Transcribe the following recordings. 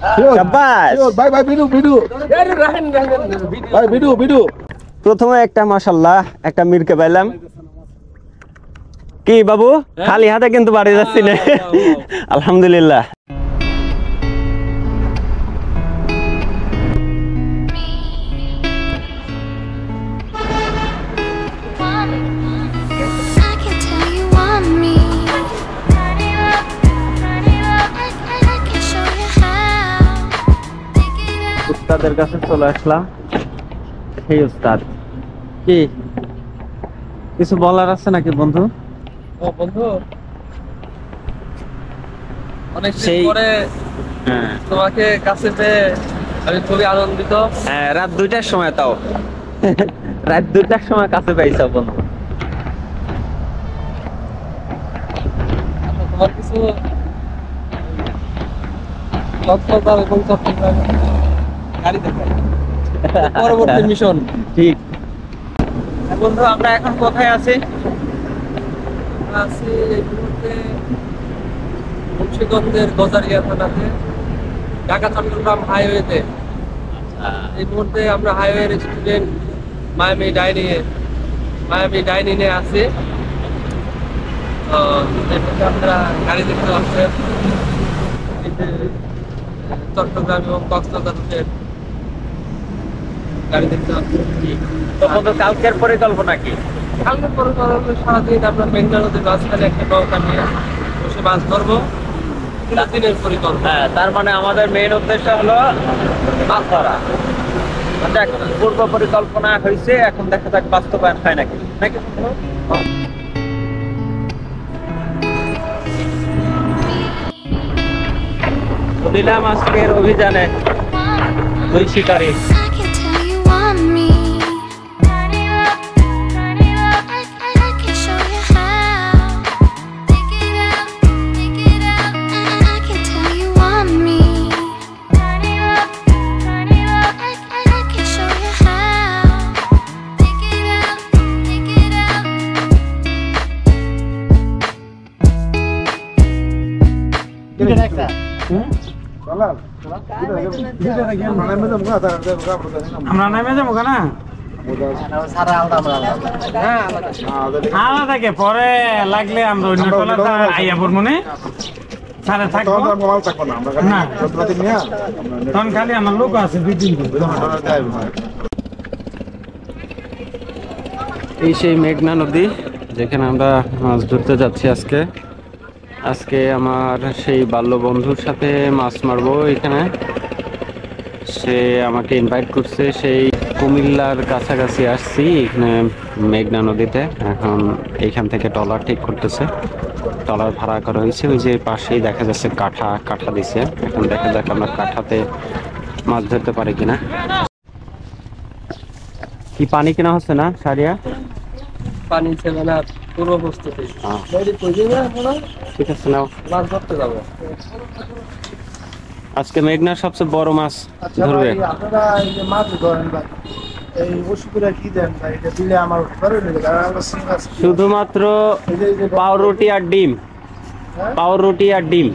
শাবাশ ভাই ভাই video video ভাই ভিডিও ভিডিও প্রথমে একটা মাশাআল্লাহ একটা মিরকে পাইলাম কি বাবু খালি হাতে কিন্তু বাড়ি যাচ্ছি না আলহামদুলিল্লাহ উস্তাদের কাছে চলে আসলাম সেই উস্তাদ কি কিছু বলার আছে নাকি বন্ধু ও বন্ধু অনেক দিন পরে তোমাকে কাছে পেয়ে আমি খুবই আনন্দিত হ্যাঁ রাত 2টার সময় তাও রাত 2টার সময় কাছে পাইছো বন্ধু তোমার কিছু কক্সবাজার এবং চট্টগ্রাম গাড়ি দেখাই পরবর্তী মিশন ঠিক বন্ধু আমরা এখন কোথায় আছি আছি এই মুহূর্তে মুন্সিগঞ্জের গজারিয়া থানাতে ঢাকা চট্টগ্রাম হাইওয়েতে এই মুহূর্তে আমরা হাইওয়ে রেস্টুরেন্ট মায়ামি ডাইনিংয়ে আছি আমরা গাড়ি দেখতে পাচ্ছেন চট্টগ্রাম এবং কক্সবাজারের গাড়ি দেখতে পাচ্ছেন তো বন্ধু কালকের পরিকল্পনা কি কালকের পরিকল্পনা সারাদিন আমরা মেঘনা নদীর মাঝখানে একটা নৌকা নিয়ে বসে মাছ ধরবো দিনের পরিকল্পনা হ্যাঁ তার মানে আমাদের মেইন উদ্দেশ্য হলো মাছ ধরা পূর্ব পরিকল্পনা হয়েছে এখন দেখা যাক বাস্তবায়ন হয় নাকি নাকি দিলাম আজকের অভিযানে দুই শিকারী আমরা নামে যাবো না আলাদা থাকে পরে লাগলে আমরা অন্য টলাটা আইয়া পড়বো না সারা থাকবো না তখন খালি আমার লোক আছে 2-3 দিন এই সেই মেঘনা নদী যেখানে আমরা মাছ ধরতে যাচ্ছি আজকে আমার সেই বাল্য বন্ধুর সাথে মাছ মারবো এখানে সে আমাকে ইনভাইট করছে সেই কুমিল্লার কাছাকাছি আসছি এখানে মেঘনা নদীতে এখন এইখান থেকে ট্রলার ঠিক করতেছে ট্রলার ভাড়া করা হয়েছে ওই যে পাশেই দেখা যাচ্ছে কাঠা দিছে এখন দেখা যাক আমরা কাঠাতে মাছ ধরতে পারি কিনা কি পানি কিনা হচ্ছে না সারিয়া পানি ছেলে না পূর্ব প্রস্তুতি ঠিক আছে নাও মাছ ধরতে যাবো আজকে মেঘনার সবচেয়ে বড় মাছ ধরবে আপনারা এই যে মাছ ধরেন ভাই এই ওষুধগুলো কি দেন ভাই এটা দিলে আমার উপরে নিবে কারণ আমরা সিঙ্গাস শুধুমাত্র পাউরুটি আর ডিম পাউরুটি আর ডিম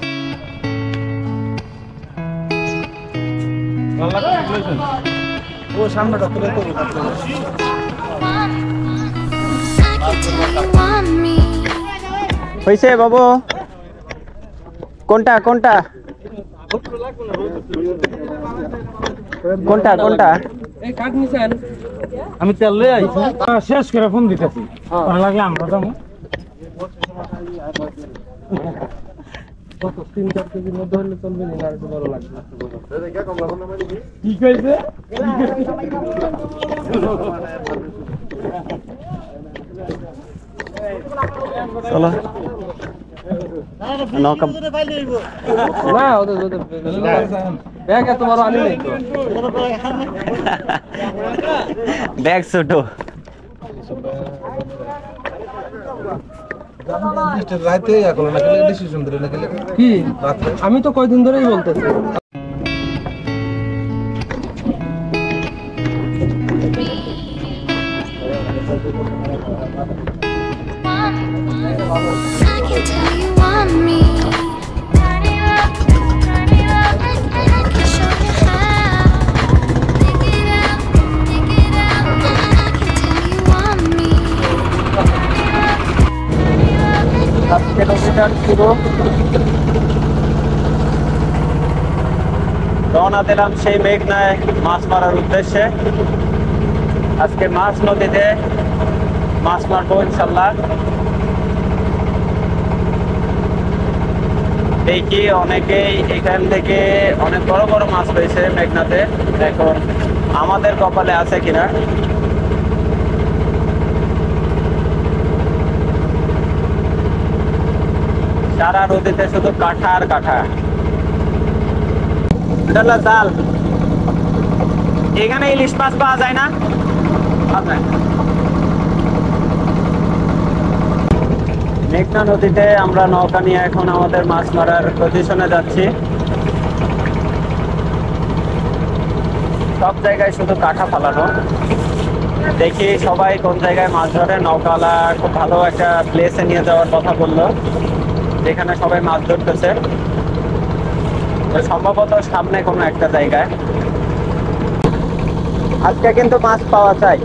ও সামনেটা তুলে তো হইছে বাবু কোনটা কোনটা কোনটা কোনটা এই কাট নিছেন আমি তেল লয়ে আইছি শেষ করে ফোন দিতেছি ভালো লাগলে আমরা যাবো কত 3-4 কেজির মধ্যে হলে চলবে না আর একটু বড় লাগবে কি কইছে চলো নৌকা না ওদের ব্যাগ এত বড় আনি নাই তো ব্যাগ ছোট রাতে এখন না খেলে ডিসিশন ধরে না খেলে কি আমি তো কয়দিন ধরেই বলতেছি অভিযান শুরু। রওনা দিলাম সেই মেঘনায় মাছ মারার উদ্দেশ্যে। আজকে মাছ নদীতে মাছ মারবো ইনশাল্লাহ। দেখি অনেকেই এখান থেকে অনেক বড় বড় মাছ পেয়েছে মেঘনাতে, এখন আমাদের কপালে আছে কিনা। সারা নদীতে শুধু কাঁঠা আর কাঁঠা। জাল এখানে ইলিশ মাছ পাওয়া যায় না? মেঘনা নদীতে আমরা নৌকা নিয়ে এখন আমাদের মাছ মারার পজিশনে যাচ্ছি। সব জায়গায় শুধু কাঁঠা ফালানো। দেখি সবাই কোন জায়গায় মাছ ধরে। নৌকাওয়ালা খুব ভালো একটা প্লেসে নিয়ে যাওয়ার কথা বললো, যেখানে সবাই মাছ ধরতেছে। সম্ভবত সামনে কোনো একটা জায়গায়। আজকে কিন্তু মাছ পাওয়া যায়।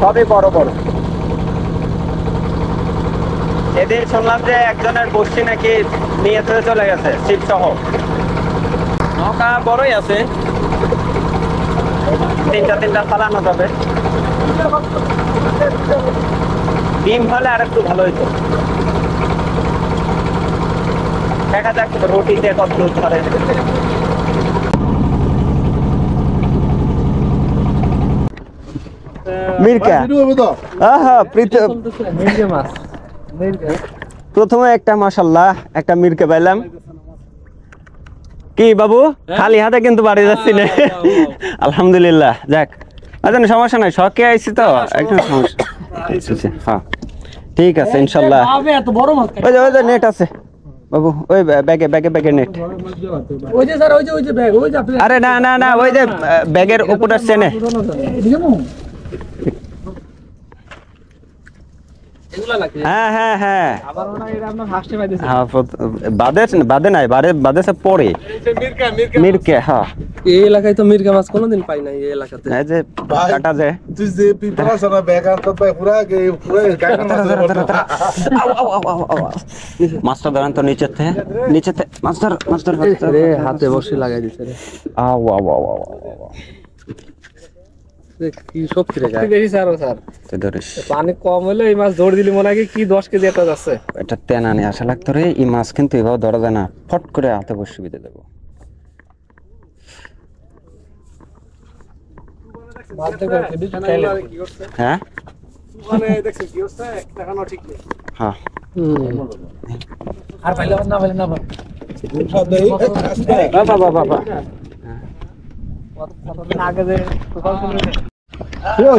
সবই বড় বড়। এদিন শুনলাম যে একজনের বসছি নাকি নিয়ে চলে গেছে ছিপ সহ। নৌকা বড়ই আছে, তিনটা চালানো যাবে। ডিম হলে আর একটু ভালো হইতো। দেখা যাক রুটিতে কত দূর ধরে। মির্কা প্রথমে একটা মাশাআল্লাহ একটা মির্কা পাইলাম। কি বাবু খালি হাতে কিন্তু বাড়ি যাচ্ছি না। আলহামদুলিল্লাহ, যাক আচ্ছা সমস্যা নাই, শখে আইছি তো একটু সমস্যা। হ্যাঁ ঠিক আছে ইনশাল্লাহ। ওই যে নেট আছে বাবু, ওই ব্যাগে নেট। আরে না ওই যে ব্যাগের উপর আসছে না। হ্যাঁ বাদে নাই, বাদেছে পরে মির্কা। হ্যাঁ এই এলাকায় তো মির্কা মাছ কোনোদিন পাই না। এই এলাকাতে এই যে কাটা যায়। তুই যে পিপড়াছনা ব্যাগ আনতে পাই পুরা গায়ন মাছটা ধরেন তো নিচেতে মাছ ধর রে, হাতে বসে লাগাই দিছে রে। কি শক্তি রে গায় বেশি স্যার। তুই ধরিস। পানি কম হলে এই মাছ ধরে দিলি মনে হয় কি 10 কেজি একটা যাচ্ছে। এটা তেনা নিয়ে আসা লাগতো রে। এই মাছ কিন্তু এভাবে ধরা যায় না, ফট করে হাতে বসে বিদে দেবো। হ্যাঁ হ্যাঁ আর পাইলে না বাবা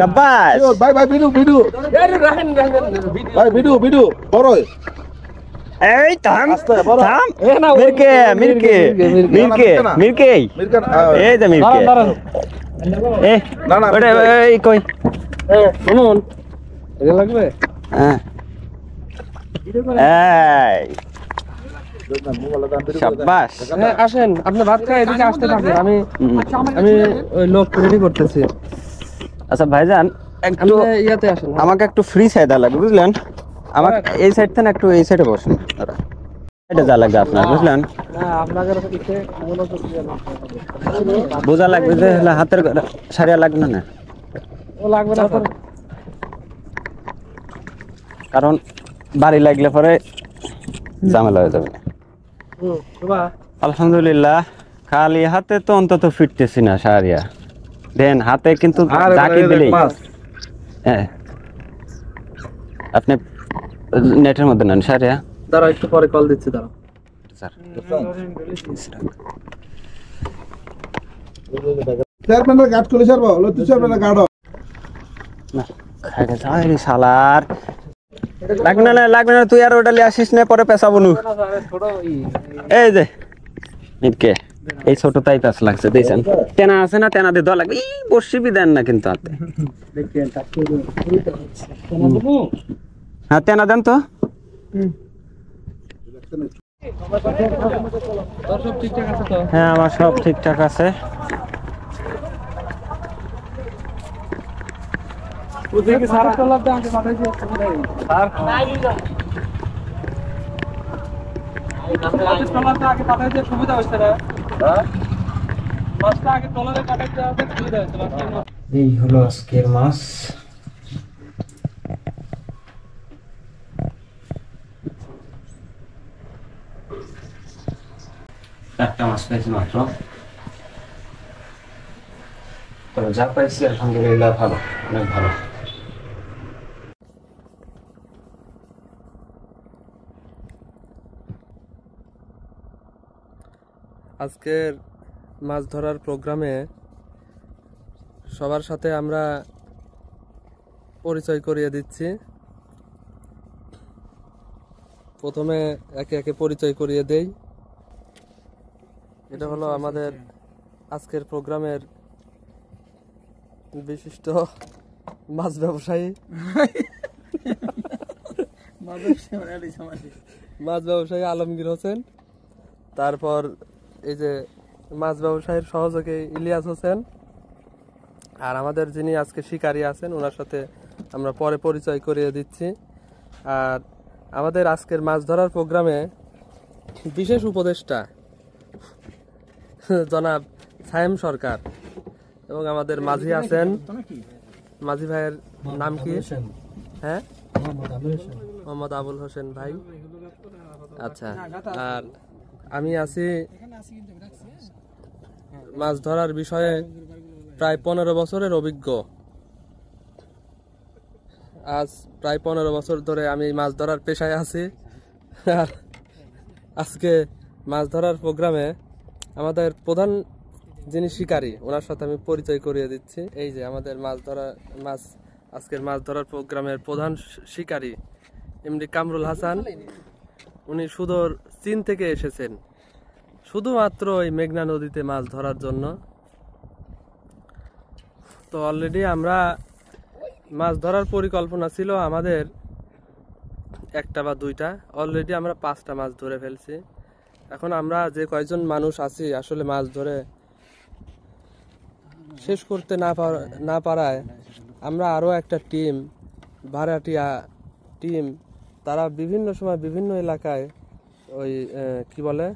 শাবাশ ভাই ভিডিও বড়। এই থাম মির্কে এই যে মির্কে। এই না ওটা এই কই শুনুন এটা লাগবে। হ্যাঁ এই শাবাশ। আসেন আপনি ভাত খাই এদিকে আসতে থাকেন, আমি ওই লোক রেডি করতেছি। আচ্ছা ভাইজান একটু ইয়াতে আসেন, আমাকে একটু ফ্রি সাইডা লাগবে বুঝলেন। আমাকে এই সাইড থেকে একটু এই সাইডে বসেন। এটা যা লাগবে আপনার বুঝলেন, বোঝা লাগবে যে হাতের সারিয়া লাগবে না। ও লাগবে না কারণ বাড়ি লাগলে পরে ঝামেলা হয়ে যাবে। আলহামদুলিল্লাহ খালি হাতে তো অন্তত ফিরতেছি না সারিয়া। দেন হাতে কিন্তু জাকি দিলেই। হ্যাঁ আপনি নেটের মধ্যে নেন সারিয়া। দাঁড়াও একটু পরে কল দিচ্ছি, দাঁড়াও। চেয়ারম্যানের গার্ড করে ছাড়বো, লতি চেয়ারম্যানের গার্ড। শালার লাগবে না তুই আর ওটা লিয়ে আসিস না, পরে পেছাবো নু। এই যে মিটকে এই ছোট তাই পেছ লাগছে দেখছেন। তেনা আছে না, তেনা দিয়ে দেওয়া লাগবে। ই বসি বি দেন না কিন্তু হাতে। হ্যাঁ তেনা দেন তো। হ্যাঁ আমার সব ঠিকঠাক আছে। ওদিকে সারা টলাতে আগে পাঠাইছে স্যার টলাতে আগে পাঠাইছে সুবিধা হচ্ছে না মাছটা আগে টলারে পাঠাইতে হবে সুবিধা হচ্ছে না। এই হলো আজকের মাছ। একটা মাছ পেয়েছি মাত্র, তবে যা পাইছি আলহামদুলিল্লাহ ভালো, অনেক ভালো। আজকের মাছ ধরার প্রোগ্রামে সবার সাথে আমরা পরিচয় করিয়ে দিচ্ছি। প্রথমে একে একে পরিচয় করিয়ে দেই। এটা হলো আমাদের আজকের প্রোগ্রামের বিশিষ্ট মাছ ব্যবসায়ী, মাছ ব্যবসায়ী আলমগীর হোসেন। তারপর এই যে মাছ ব্যবসায়ীর সহযোগী ইলিয়াস হোসেন। আর আমাদের যিনি আজকে শিকারী আছেন ওনার সাথে আমরা পরে পরিচয় করিয়ে দিচ্ছি। আর আমাদের আজকের মাছ ধরার প্রোগ্রামে বিশেষ উপদেষ্টা জনাব সায়েম সরকার এবং আমাদের মাঝি আছেন। মাঝি ভাইয়ের নাম কি? হ্যাঁ, মোহাম্মদ আবুল হোসেন ভাই। আচ্ছা, আর আমি আছি মাছ ধরার বিষয়ে প্রায় 15 বছরের অভিজ্ঞ। আজ প্রায় 15 বছর ধরে আমি মাছ ধরার পেশায় আছি। আর আজকে মাছ ধরার প্রোগ্রামে আমাদের প্রধান যিনি শিকারী ওনার সাথে আমি পরিচয় করিয়ে দিচ্ছি। এই যে আমাদের আজকের মাছ ধরার প্রোগ্রামের প্রধান শিকারী এমডি কামরুল হাসান। উনি সুদূর চীন থেকে এসেছেন শুধুমাত্র এই মেঘনা নদীতে মাছ ধরার জন্য। তো অলরেডি আমরা মাছ ধরার পরিকল্পনা ছিল আমাদের একটা বা দুইটা, অলরেডি আমরা 5টা মাছ ধরে ফেলছি। এখন আমরা যে কয়জন মানুষ আছি আসলে মাছ ধরে শেষ করতে না পারায় আমরা আরও একটা টিম, ভাড়াটিয়া টিম, তারা বিভিন্ন সময় বিভিন্ন এলাকায় ওই কি বলে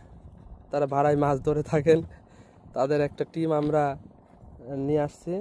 তারা ভাড়ায় মাছ ধরে থাকেন, তাদের একটা টিম আমরা নিয়ে আসছি।